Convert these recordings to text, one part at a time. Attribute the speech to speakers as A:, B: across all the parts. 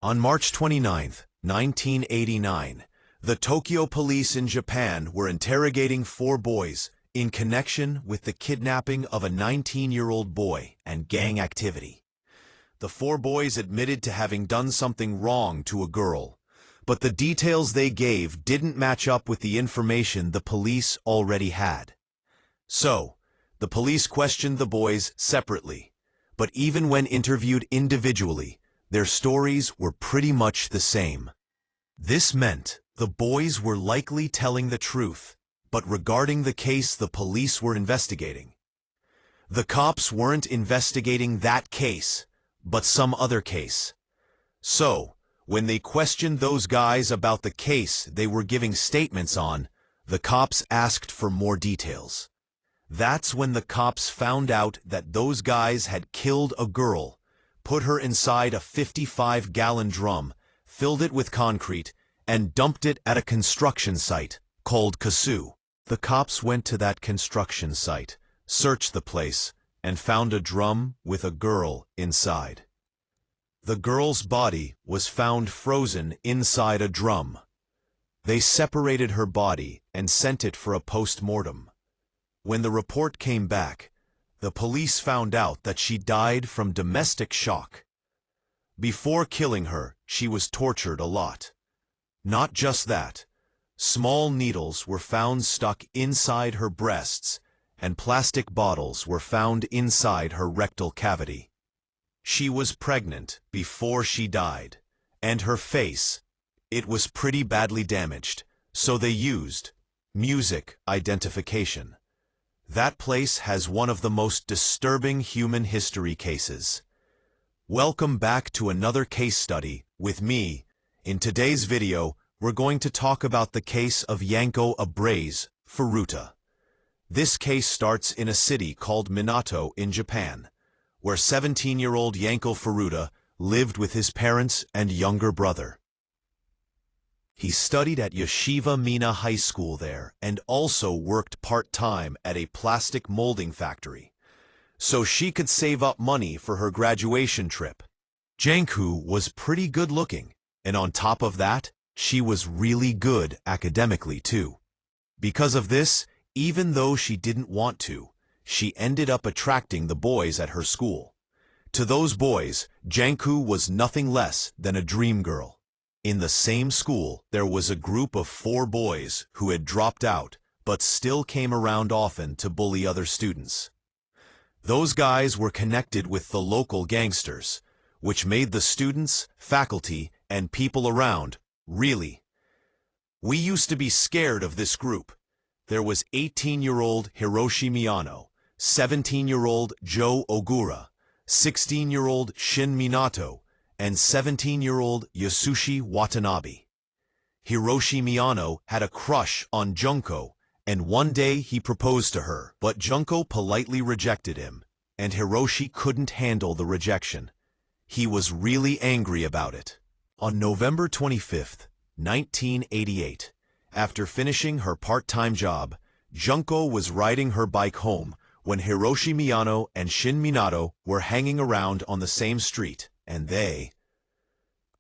A: On March 29, 1989, the Tokyo police in Japan were interrogating 4 boys in connection with the kidnapping of a 19-year-old boy and gang activity. The 4 boys admitted to having done something wrong to a girl, but the details they gave didn't match up with the information the police already had. So, the police questioned the boys separately, but even when interviewed individually, their stories were pretty much the same. This meant the boys were likely telling the truth, but regarding the case the police were investigating. The cops weren't investigating that case, but some other case. So, when they questioned those guys about the case they were giving statements on, the cops asked for more details. That's when the cops found out that those guys had killed a girl, put her inside a 55-gallon drum, filled it with concrete, and dumped it at a construction site called Kasu. The cops went to that construction site, searched the place, and found a drum with a girl inside. The girl's body was found frozen inside a drum. They separated her body and sent it for a post-mortem. When the report came back, the police found out that she died from domestic shock. Before killing her, she was tortured a lot. Not just that, small needles were found stuck inside her breasts, and plastic bottles were found inside her rectal cavity. She was pregnant before she died, and her face, it was pretty badly damaged, so they used music identification. That place has one of the most disturbing human history cases. Welcome back to another case study with me. In today's video, we're going to talk about the case of Junko Furuta. This case starts in a city called Minato in Japan, where 17-year-old Junko Furuta lived with his parents and younger brother. He studied at Yeshiva Mina High School there and also worked part-time at a plastic molding factory, so she could save up money for her graduation trip. Junko was pretty good-looking, and on top of that, she was really good academically too. Because of this, even though she didn't want to, she ended up attracting the boys at her school. To those boys, Junko was nothing less than a dream girl. In the same school, there was a group of 4 boys who had dropped out, but still came around often to bully other students. Those guys were connected with the local gangsters, which made the students, faculty, and people around really. We used to be scared of this group. There was 18-year-old Hiroshi Miyano, 17-year-old Joe Ogura, 16-year-old Shin Minato, and 17-year-old Yasushi Watanabe. Hiroshi Miyano had a crush on Junko, and one day he proposed to her, but Junko politely rejected him, and Hiroshi couldn't handle the rejection. He was really angry about it. On November 25, 1988, after finishing her part-time job, Junko was riding her bike home when Hiroshi Miyano and Shin Minato were hanging around on the same street, and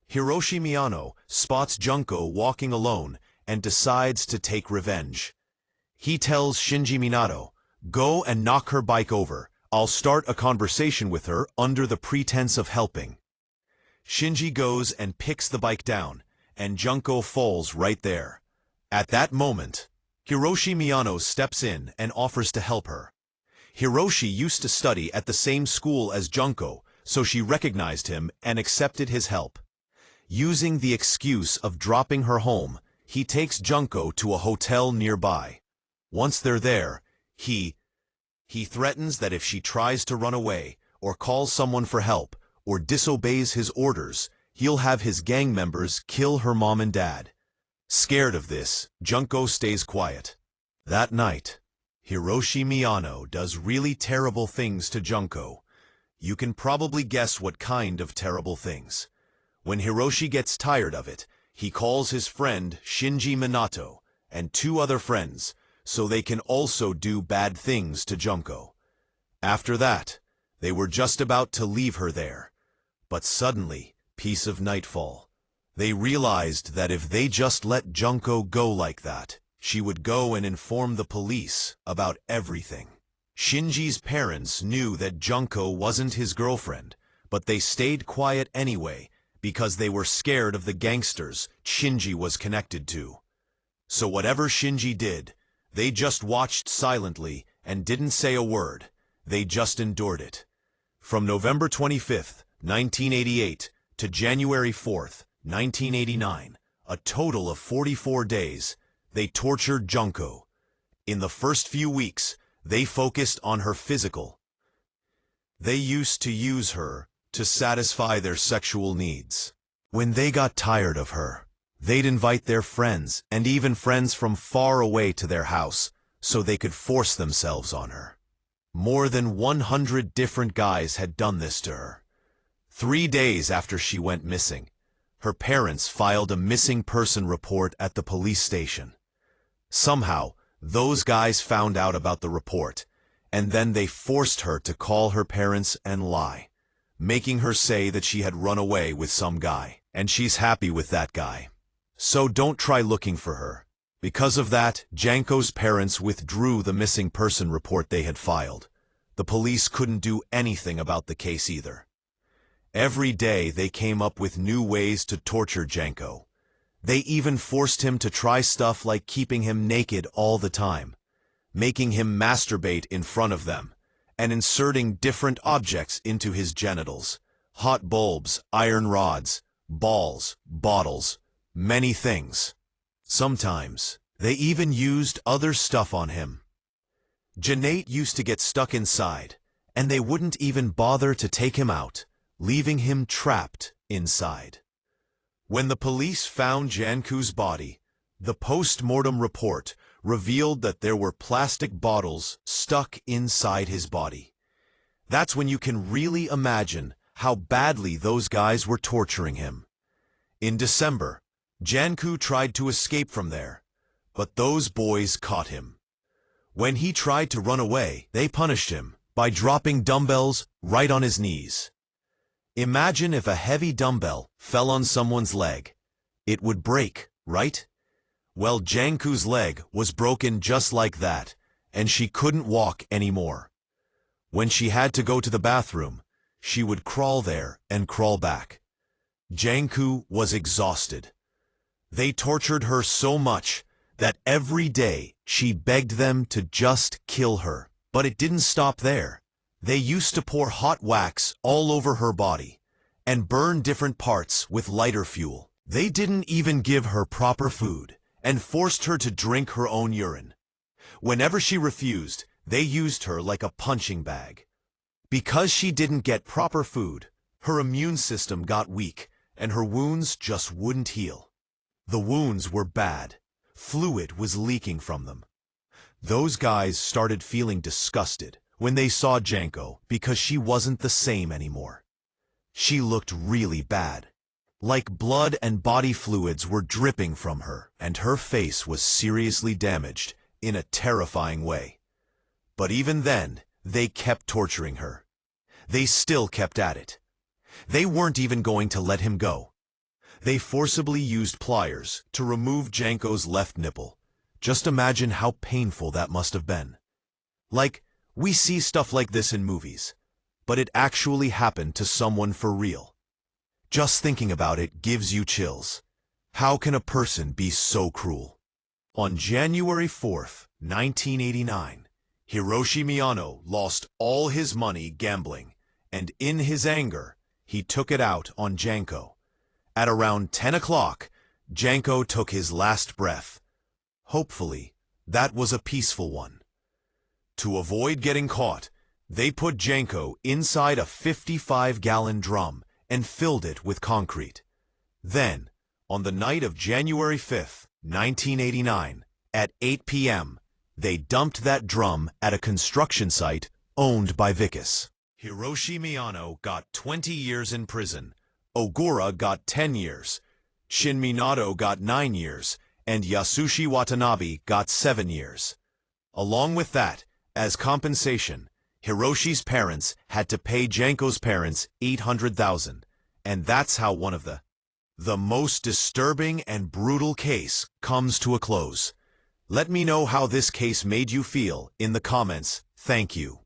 A: Hiroshi Miyano spots Junko walking alone and decides to take revenge. He tells Shinji Minato, "Go and knock her bike over. I'll start a conversation with her under the pretense of helping." Shinji goes and picks the bike down, and Junko falls right there. At that moment, Hiroshi Miyano steps in and offers to help her. Hiroshi used to study at the same school as Junko, so she recognized him and accepted his help. Using the excuse of dropping her home, he takes Junko to a hotel nearby. Once they're there, he threatens that if she tries to run away, or calls someone for help, or disobeys his orders, he'll have his gang members kill her mom and dad. Scared of this, Junko stays quiet. That night, Hiroshi Miyano does really terrible things to Junko. You can probably guess what kind of terrible things. When Hiroshi gets tired of it, he calls his friend Shinji Minato and 2 other friends, so they can also do bad things to Junko. After that, they were just about to leave her there. But suddenly, piece of nightfall. They realized that if they just let Junko go like that, she would go and inform the police about everything. Shinji's parents knew that Junko wasn't his girlfriend, but they stayed quiet anyway because they were scared of the gangsters Shinji was connected to. So whatever Shinji did, they just watched silently and didn't say a word. They just endured it. From November 25th, 1988 to January 4th, 1989, a total of 44 days, they tortured Junko. In the first few weeks, they focused on her physical. They used to use her to satisfy their sexual needs. When they got tired of her, they'd invite their friends and even friends from far away to their house so they could force themselves on her. More than 100 different guys had done this to her. 3 days after she went missing, her parents filed a missing person report at the police station. Somehow, those guys found out about the report, and then they forced her to call her parents and lie, making her say that she had run away with some guy, and she's happy with that guy. So don't try looking for her. Because of that, Junko's parents withdrew the missing person report they had filed. The police couldn't do anything about the case either. Every day they came up with new ways to torture Junko. They even forced him to try stuff like keeping him naked all the time, making him masturbate in front of them, and inserting different objects into his genitals. Hot bulbs, iron rods, balls, bottles, many things. Sometimes, they even used other stuff on him. Janate used to get stuck inside, and they wouldn't even bother to take him out, leaving him trapped inside. When the police found Junko's body, the post-mortem report revealed that there were plastic bottles stuck inside his body. That's when you can really imagine how badly those guys were torturing him. In December, Junko tried to escape from there, but those boys caught him. When he tried to run away, they punished him by dropping dumbbells right on his knees. Imagine if a heavy dumbbell fell on someone's leg. It would break, right? Well, Junko's leg was broken just like that, and she couldn't walk anymore. When she had to go to the bathroom, she would crawl there and crawl back. Junko was exhausted. They tortured her so much that every day she begged them to just kill her. But it didn't stop there. They used to pour hot wax all over her body and burn different parts with lighter fuel. They didn't even give her proper food and forced her to drink her own urine. Whenever she refused, they used her like a punching bag. Because she didn't get proper food, her immune system got weak and her wounds just wouldn't heal. The wounds were bad. Fluid was leaking from them. Those guys started feeling disgusted when they saw Junko because she wasn't the same anymore. She looked really bad. Like blood and body fluids were dripping from her, and her face was seriously damaged in a terrifying way. But even then, they kept torturing her. They still kept at it. They weren't even going to let him go. They forcibly used pliers to remove Junko's left nipple. Just imagine how painful that must have been. Like, we see stuff like this in movies, but it actually happened to someone for real. Just thinking about it gives you chills. How can a person be so cruel? On January 4th, 1989, Hiroshi Miyano lost all his money gambling, and in his anger, he took it out on Junko. At around 10 o'clock, Junko took his last breath. Hopefully, that was a peaceful one. To avoid getting caught, they put Junko inside a 55-gallon drum and filled it with concrete. Then, on the night of January 5th, 1989, at 8 p.m., they dumped that drum at a construction site owned by Vicus. Hiroshi Miyano got 20 years in prison, Ogura got 10 years, Shin Minato got 9 years, and Yasushi Watanabe got 7 years. Along with that, as compensation, Hiroshi's parents had to pay Junko's parents $800,000, And that's how one of the most disturbing and brutal case comes to a close. Let me know how this case made you feel in the comments. Thank you.